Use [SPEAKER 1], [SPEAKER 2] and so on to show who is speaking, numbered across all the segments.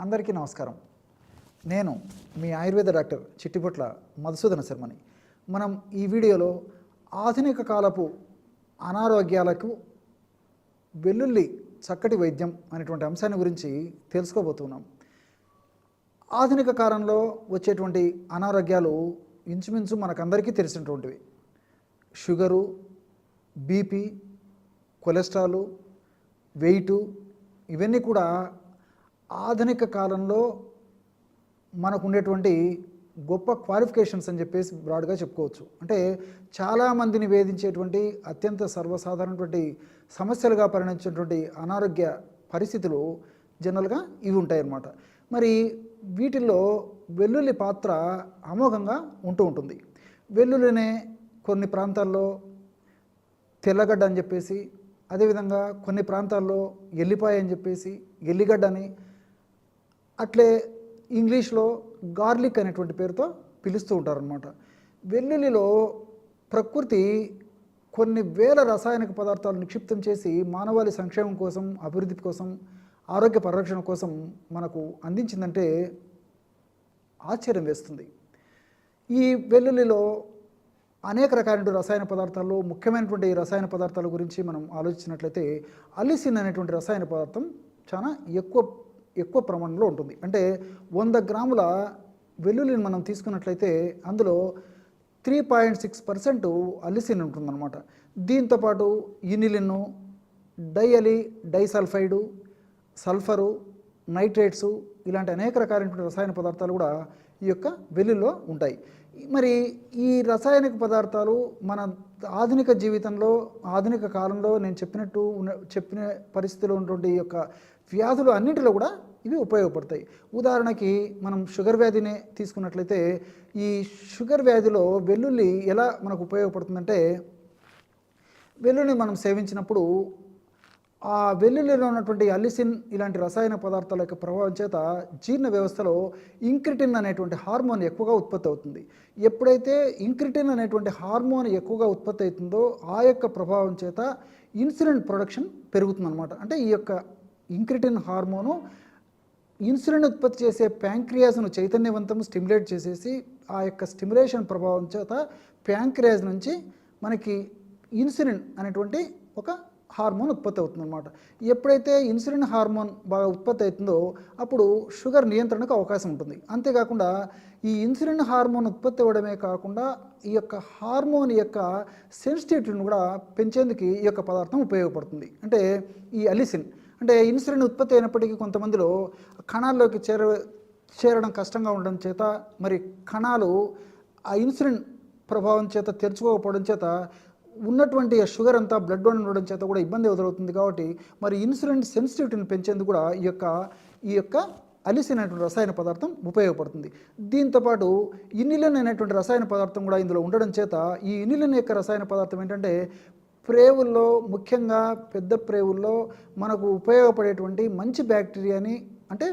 [SPEAKER 1] అందరికీ నమస్కారం. నేను మీ ఆయుర్వేద డాక్టర్ చిట్టిపొట్ల మధుసూదన శర్మని. మనం ఈ వీడియోలో ఆధునిక కాలపు అనారోగ్యాలకు వెల్లుల్లి చక్కటి వైద్యం అనేటువంటి అంశాన్ని గురించి తెలుసుకోబోతున్నాం. ఆధునిక కాలంలో వచ్చేటువంటి అనారోగ్యాలు ఇంచుమించు మనకందరికీ తెలిసినటువంటివి. షుగరు, బీపీ, కొలెస్ట్రాలు, వెయిటు, ఇవన్నీ కూడా ఆధునిక కాలంలో మనకు ఉండేటువంటి గొప్ప క్వాలిఫికేషన్స్ అని చెప్పేసి బ్రాడ్గా చెప్పుకోవచ్చు. అంటే చాలామందిని వేధించేటువంటి అత్యంత సర్వసాధారణటువంటి సమస్యలుగా పరిణమించేటువంటి అనారోగ్య పరిస్థితులు జనరల్గా ఇవి ఉంటాయన్నమాట. మరి వీటిల్లో వెల్లుల్లి పాత్ర అమోఘంగా ఉంటుంది. వెల్లుల్లినే కొన్ని ప్రాంతాల్లో తెల్లగడ్డ అని చెప్పేసి, అదేవిధంగా కొన్ని ప్రాంతాల్లో ఎల్లిపాయ అని చెప్పేసి, ఎల్లిగడ్డ అని, అట్లే ఇంగ్లీష్లో గార్లిక్ అనేటువంటి పేరుతో పిలుస్తూ ఉంటారనమాట. వెల్లుల్లిలో ప్రకృతి కొన్ని వేల రసాయనిక పదార్థాలు నిక్షిప్తం చేసి మానవాళి సంక్షేమం కోసం, అభివృద్ధి కోసం, ఆరోగ్య పరిరక్షణ కోసం మనకు అందించిందంటే ఆశ్చర్యం వేస్తుంది. ఈ వెల్లుల్లిలో అనేక రకాలైన రసాయన పదార్థాల్లో ముఖ్యమైనటువంటి రసాయన పదార్థాల గురించి మనం ఆలోచించినట్లయితే అలిసిన్ అనేటువంటి రసాయన పదార్థం చాలా ఎక్కువ ప్రమాణంలో ఉంటుంది. అంటే 100 గ్రాముల వెల్లుల్లిని మనం తీసుకున్నట్లయితే అందులో 3.6% అలిసిన్ ఉంటుందన్నమాట. దీంతోపాటు ఇనిలిన్, డైసల్ఫైడు, సల్ఫరు, నైట్రేట్సు, ఇలాంటి అనేక రకాలైన రసాయన పదార్థాలు కూడా ఈ యొక్క వెల్లుల్లిలో ఉంటాయి. మరి ఈ రసాయనిక పదార్థాలు మన ఆధునిక జీవితంలో, ఆధునిక కాలంలో నేను చెప్పిన పరిస్థితిలో ఉన్నటువంటి ఈ యొక్క వ్యాధులు అన్నింటిలో కూడా ఇవి ఉపయోగపడతాయి. ఉదాహరణకి మనం షుగర్ వ్యాధిని తీసుకున్నట్లయితే ఈ షుగర్ వ్యాధిలో వెల్లుల్లి ఎలా మనకు ఉపయోగపడుతుందంటే, వెల్లుల్లి మనం సేవించినప్పుడు ఆ వెల్లుల్లిలో ఉన్నటువంటి అలిసిన్ ఇలాంటి రసాయన పదార్థాల యొక్క ప్రభావం చేత జీర్ణ వ్యవస్థలో ఇంక్రిటిన్ అనేటువంటి హార్మోన్ ఎక్కువగా ఉత్పత్తి అవుతుంది. ఎప్పుడైతే ఇంక్రిటిన్ అనేటువంటి హార్మోన్ ఎక్కువగా ఉత్పత్తి అవుతుందో ఆ యొక్క ప్రభావం చేత ఇన్సులిన్ ప్రొడక్షన్ పెరుగుతుందన్నమాట. అంటే ఈ యొక్క ఇంక్రిటిన్ హార్మోను ఇన్సులిన్ ఉత్పత్తి చేసే ప్యాంక్రియాస్ను చైతన్యవంతం స్టిమ్యులేట్ చేసేసి ఆ యొక్క స్టిమ్యులేషన్ ప్రభావం చేత ప్యాంక్రియాస్ నుంచి మనకి ఇన్సులిన్ అనేటువంటి ఒక హార్మోన్ ఉత్పత్తి అవుతుందన్నమాట. ఎప్పుడైతే ఇన్సులిన్ హార్మోన్ బాగా ఉత్పత్తి అవుతుందో అప్పుడు షుగర్ నియంత్రణకు అవకాశం ఉంటుంది. అంతేకాకుండా ఈ ఇన్సులిన్ హార్మోన్ ఉత్పత్తి అవ్వడమే కాకుండా ఈ యొక్క హార్మోన్ యొక్క సెన్సిటివిటీని కూడా పెంచేందుకు ఈ యొక్క పదార్థం ఉపయోగపడుతుంది. అంటే ఈ అలిసిన్ అంటే ఇన్సులిన్ ఉత్పత్తి అయినప్పటికీ కొంతమందిలో కణాల్లోకి చేరడం కష్టంగా ఉండడం చేత, మరి కణాలు ఆ ఇన్సులిన్ ప్రభావం చేత తెరుచుకోకపోవడం చేత ఉన్నటువంటి షుగర్ అంతా బ్లడ్లో ఉండడం చేత కూడా ఇబ్బంది ఎదురవుతుంది. కాబట్టి మరి ఇన్సులిన్ సెన్సిటివిటీని పెంచేందుకు కూడా ఈ యొక్క అలిసిన్ అనేటువంటి రసాయన పదార్థం ఉపయోగపడుతుంది. దీంతోపాటు ఇనిలిన్ అనేటువంటి రసాయన పదార్థం కూడా ఇందులో ఉండడం చేత ఈ ఇనిలిన్ యొక్క రసాయన పదార్థం ఏంటంటే ప్రేవుల్లో, ముఖ్యంగా పెద్ద ప్రేవుల్లో మనకు ఉపయోగపడేటువంటి మంచి బ్యాక్టీరియాని, అంటే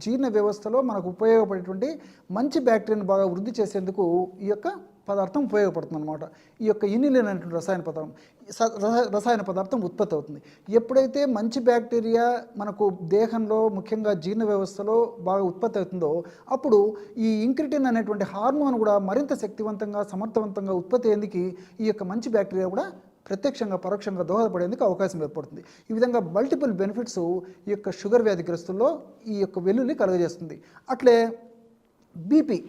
[SPEAKER 1] జీర్ణ వ్యవస్థలో మనకు ఉపయోగపడేటువంటి మంచి బ్యాక్టీరియాని బాగా వృద్ధి చేసేందుకు ఈ యొక్క పదార్థం ఉపయోగపడుతుంది అనమాట. ఈ యొక్క ఇనిలిన్ అనేటువంటి రసాయన పదార్థం ఉత్పత్తి అవుతుంది. ఎప్పుడైతే మంచి బ్యాక్టీరియా మనకు దేహంలో, ముఖ్యంగా జీర్ణ వ్యవస్థలో బాగా ఉత్పత్తి అవుతుందో అప్పుడు ఈ ఇంక్రిటిన్ అనేటువంటి హార్మోన్ కూడా మరింత శక్తివంతంగా, సమర్థవంతంగా ఉత్పత్తి అయ్యేందుకు ఈ యొక్క మంచి బ్యాక్టీరియా కూడా ప్రత్యక్షంగా, పరోక్షంగా దోహదపడేందుకు అవకాశం ఏర్పడుతుంది. ఈ విధంగా మల్టిపుల్ బెనిఫిట్స్ ఈ యొక్క షుగర్ వ్యాధిగ్రస్తుల్లో ఈ యొక్క వెల్లుల్లి కలుగజేస్తుంది. అట్లే బీపీ,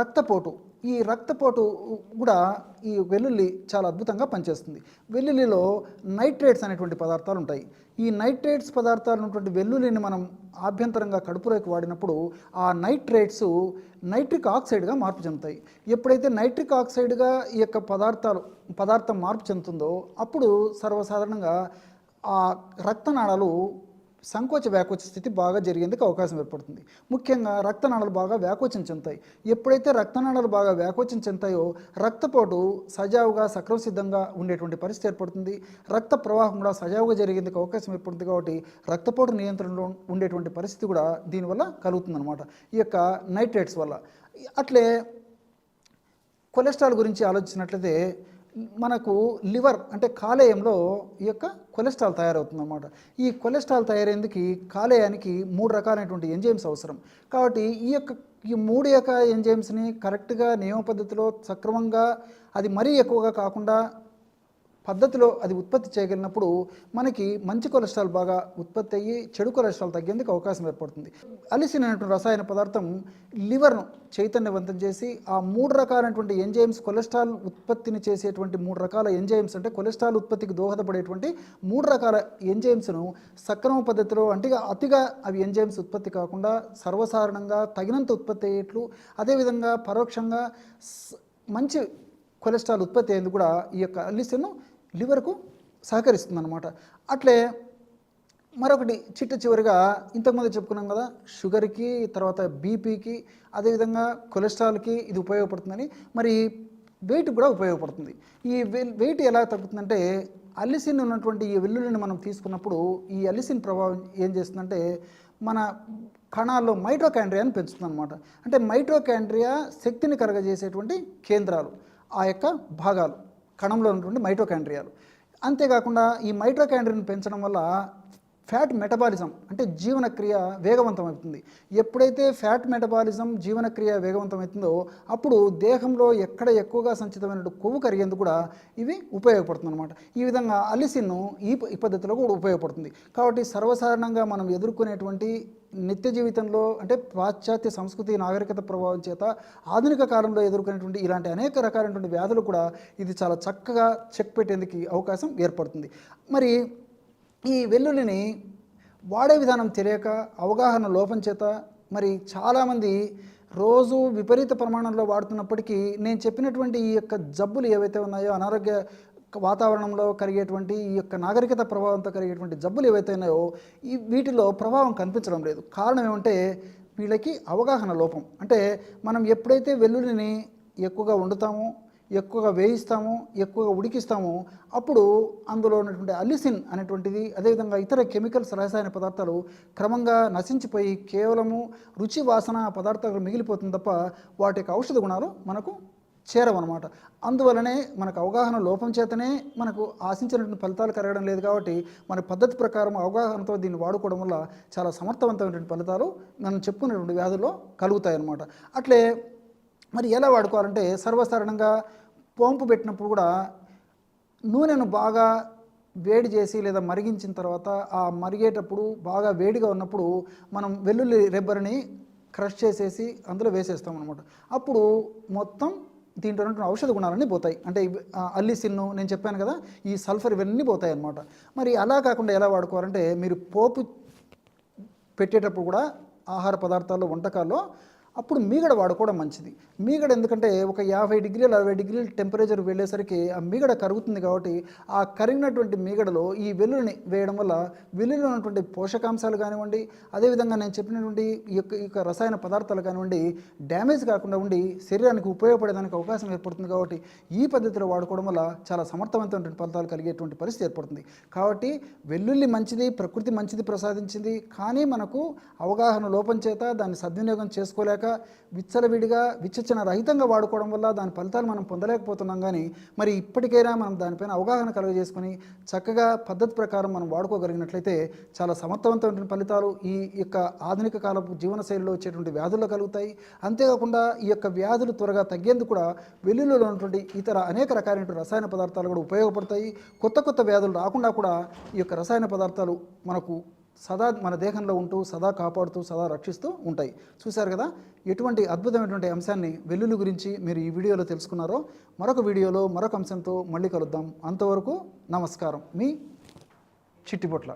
[SPEAKER 1] రక్తపోటు, ఈ రక్తపోటు కూడా ఈ వెల్లుల్లి చాలా అద్భుతంగా పనిచేస్తుంది. వెల్లుల్లిలో నైట్రేట్స్ అనేటువంటి పదార్థాలు ఉంటాయి. ఈ నైట్రేట్స్ పదార్థాలు ఉన్నటువంటి వెల్లుల్లిని మనం ఆభ్యంతరంగా కడుపులోకి వాడినప్పుడు ఆ నైట్రేట్స్ నైట్రిక్ ఆక్సైడ్గా మార్పు చెందుతాయి. ఎప్పుడైతే నైట్రిక్ ఆక్సైడ్గా ఈ యొక్క పదార్థం మార్పు చెందుతుందో అప్పుడు సర్వసాధారణంగా ఆ రక్తనాళాలు సంకోచ వ్యాకోచ స్థితి బాగా జరిగేందుకు అవకాశం ఏర్పడుతుంది. ముఖ్యంగా రక్తనాళాలు బాగా వ్యాకోచం చెందుతాయి. ఎప్పుడైతే రక్తనాళాలు బాగా వ్యాకోచం చెందుతాయో రక్తపోటు సజావుగా, సక్రమసిద్ధంగా ఉండేటువంటి పరిస్థితి ఏర్పడుతుంది. రక్త ప్రవాహం కూడా సజావుగా జరిగేందుకు అవకాశం ఏర్పడుతుంది. కాబట్టి రక్తపోటు నియంత్రణలో ఉండేటువంటి పరిస్థితి కూడా దీనివల్ల కలుగుతుందన్నమాట, ఈ యొక్క నైట్రేట్స్ వల్ల. అట్లే కొలెస్ట్రాల్ గురించి ఆలోచించినట్లయితే మనకు లివర్ అంటే కాలేయంలో ఈ యొక్క కొలెస్ట్రాల్ తయారవుతుందన్నమాట. ఈ కొలెస్ట్రాల్ తయారయ్యేందుకు కాలేయానికి 3 రకాలైనటువంటి ఎంజైమ్స్ అవసరం. కాబట్టి ఈ 3 యొక్క ఎంజైమ్స్ని కరెక్ట్గా నియమ పద్ధతిలో సక్రమంగా, అది మరీ ఎక్కువగా కాకుండా పద్ధతిలో అది ఉత్పత్తి చేయగలిగినప్పుడు మనకి మంచి కొలెస్ట్రాల్ బాగా ఉత్పత్తి అయ్యి చెడు కొలెస్ట్రాల్ తగ్గేందుకు అవకాశం ఏర్పడుతుంది. అలిసిన్ అనేటువంటి రసాయన పదార్థం లివర్ను చైతన్యవంతం చేసి ఆ 3 రకాలైనటువంటి ఎంజైమ్స్, కొలెస్ట్రాల్ ఉత్పత్తిని చేసేటువంటి 3 రకాల ఎంజైమ్స్, అంటే కొలెస్ట్రాల్ ఉత్పత్తికి దోహదపడేటువంటి 3 రకాల ఎంజైమ్స్ను సక్రమ పద్ధతిలో, అంటే అతిగా అవి ఎంజైమ్స్ ఉత్పత్తి కాకుండా సర్వసాధారణంగా తగినంత ఉత్పత్తి అయ్యేట్లు, అదేవిధంగా పరోక్షంగా మంచి కొలెస్ట్రాల్ ఉత్పత్తి అయ్యేందుకు కూడా ఈ యొక్క అలిసిన్ లివర్కు సహకరిస్తుందన్నమాట. అట్లే మరొకటి చివరిగా ఇంతకుముందు చెప్పుకున్నాం కదా, షుగర్కి, తర్వాత బీపీకి, అదేవిధంగా కొలెస్ట్రాల్కి ఇది ఉపయోగపడుతుందని. మరి వెయిట్ కూడా ఉపయోగపడుతుంది. ఈ వెయిట్ ఎలా తగ్గుతుందంటే, అలిసిన్ ఉన్నటువంటి ఈ వెల్లుల్లిని మనం తీసుకున్నప్పుడు ఈ అలిసిన్ ప్రభావం ఏం చేస్తుందంటే మన కణాల్లో మైటోకాండ్రియాని పెంచుతుంది అనమాట. అంటే మైటోకాండ్రియా శక్తిని కరగజేసేటువంటి కేంద్రాలు, ఆ యొక్క భాగాలు కణంలో ఉన్నటువంటి మైటోకాండ్రియాలు. అంతేకాకుండా ఈ మైటోకాండ్రియాని పెంచడం వల్ల ఫ్యాట్ మెటబాలిజం, అంటే జీవనక్రియ వేగవంతం అవుతుంది. ఎప్పుడైతే ఫ్యాట్ మెటబాలిజం, జీవనక్రియ వేగవంతం అవుతుందో అప్పుడు దేహంలో ఎక్కడ ఎక్కువగా సంచితమైన కొవ్వు కరిగేందుకు కూడా ఇవి ఉపయోగపడుతుంది అనమాట. ఈ విధంగా అలిసిన్ ఈ పద్ధతిలో కూడా ఉపయోగపడుతుంది. కాబట్టి సర్వసాధారణంగా మనం ఎదుర్కొనేటువంటి నిత్య జీవితంలో, అంటే పాశ్చాత్య సంస్కృతి నాగరికత ప్రభావం చేత ఆధునిక కాలంలో ఎదుర్కొనేటువంటి ఇలాంటి అనేక రకాలైనటువంటి వ్యాధులు కూడా ఇది చాలా చక్కగా చెక్ పెట్టేందుకు అవకాశం ఏర్పడుతుంది. మరి ఈ వెల్లుల్లిని వాడే విధానం తెలియక, అవగాహన లోపం చేత మరి చాలామంది రోజు విపరీత ప్రమాణంలో వాడుతున్నప్పటికీ నేను చెప్పినటువంటి ఈ యొక్క జబ్బులు ఏవైతే ఉన్నాయో, అనారోగ్య వాతావరణంలో కలిగేటువంటి ఈ యొక్క నాగరికత ప్రభావంతో కలిగేటువంటి జబ్బులు ఏవైతే ఉన్నాయో వీటిలో ప్రభావం కనిపించడం లేదు. కారణం ఏమంటే వీళ్ళకి అవగాహన లోపం. అంటే మనం ఎప్పుడైతే వెల్లుల్లిని ఎక్కువగా వండుతామో, ఎక్కువగా వేయిస్తామో, ఎక్కువగా ఉడికిస్తామో అప్పుడు అందులో ఉన్నటువంటి అలిసిన్ అనేటువంటిది, అదేవిధంగా ఇతర కెమికల్స్, రసాయన పదార్థాలు క్రమంగా నశించిపోయి కేవలము రుచి, వాసన పదార్థాలు మిగిలిపోతుంది తప్ప వాటి యొక్క ఔషధ గుణాలు మనకు చేరవన్నమాట. అందువలనే మనకు అవగాహన లోపం చేతనే మనకు ఆశించినటువంటి ఫలితాలు కలగడం లేదు. కాబట్టి మన పద్ధతి ప్రకారం అవగాహనతో దీన్ని వాడుకోవడం వల్ల చాలా సమర్థవంతమైనటువంటి ఫలితాలు మనం చెప్పుకునేటువంటి వ్యాధుల్లో కలుగుతాయి అన్నమాట. అట్లే మరి ఎలా వాడుకోవాలంటే, సర్వసాధారణంగా పోంపు పెట్టినప్పుడు కూడా నూనెను బాగా వేడి చేసి లేదా మరిగించిన తర్వాత ఆ మరిగేటప్పుడు బాగా వేడిగా ఉన్నప్పుడు మనం వెల్లుల్లి రెబ్బరిని క్రష్ చేసేసి అందులో వేసేస్తాం అనమాట. అప్పుడు మొత్తం దీంట్లో ఉన్నటువంటి ఔషధ గుణాలన్నీ పోతాయి. అంటే అల్లిసిన్ను నేను చెప్పాను కదా, ఈ సల్ఫర్ ఇవన్నీ పోతాయి అన్నమాట. మరి అలా కాకుండా ఎలా వాడుకోవాలంటే, మీరు పోపు పెట్టేటప్పుడు కూడా ఆహార పదార్థాల్లో, వంటకాల్లో అప్పుడు మీగడ వాడుకోవడం మంచిది. మీగడ ఎందుకంటే ఒక 50 డిగ్రీలు 60 డిగ్రీల టెంపరేచర్ వెళ్ళేసరికి ఆ మీగడ కరుగుతుంది. కాబట్టి ఆ కరిగినటువంటి మీగడలో ఈ వెల్లుల్లిని వేయడం వల్ల వెల్లుల్లిలో ఉన్నటువంటి పోషకాంశాలు కానివ్వండి, అదేవిధంగా నేను చెప్పినటువంటి ఈ యొక్క రసాయన పదార్థాలు కానివ్వండి డ్యామేజ్ కాకుండా ఉండి శరీరానికి ఉపయోగపడేదానికి అవకాశం ఏర్పడుతుంది. కాబట్టి ఈ పద్ధతిలో వాడుకోవడం వల్ల చాలా సమర్థవంతమైనటువంటి ఫలితాలు కలిగేటువంటి పరిస్థితి ఏర్పడుతుంది. కాబట్టి వెల్లుల్లి మంచిది, ప్రకృతి మంచిది ప్రసాదించింది. కానీ మనకు అవగాహన లోపం చేత దాన్ని సద్వినియోగం చేసుకోలేక విచ్చలవిడిగా విచక్షణ రహితంగా వాడుకోవడం వల్ల దాని ఫలితాలు మనం పొందలేకపోతున్నాం. కానీ మరి ఇప్పటికైనా మనం దానిపైన అవగాహన కలుగజేసుకొని చక్కగా పద్ధతి ప్రకారం మనం వాడుకోగలిగినట్లయితే చాలా సమర్థవంతమైన ఫలితాలు ఈ యొక్క ఆధునిక కాలపు జీవనశైలిలో వచ్చేటువంటి వ్యాధుల్లో కలుగుతాయి. అంతేకాకుండా ఈ యొక్క వ్యాధులు త్వరగా తగ్గేందుకు కూడా వెల్లుల్లిలో ఉన్నటువంటి ఇతర అనేక రకాలైన రసాయన పదార్థాలు కూడా ఉపయోగపడతాయి. కొత్త కొత్త వ్యాధులు రాకుండా కూడా ఈ యొక్క రసాయన పదార్థాలు మనకు సదా మన దేహంలో ఉంటూ, సదా కాపాడుతూ, సదా రక్షిస్తూ ఉంటాయి. చూశారు కదా ఎటువంటి అద్భుతమైనటువంటి అంశాన్ని వెల్లుల్లి గురించి మీరు ఈ వీడియోలో తెలుసుకున్నారో. మరొక వీడియోలో మరొక అంశంతో మళ్ళీ కలుద్దాం. అంతవరకు నమస్కారం. మీ చిట్టిపొట్ల.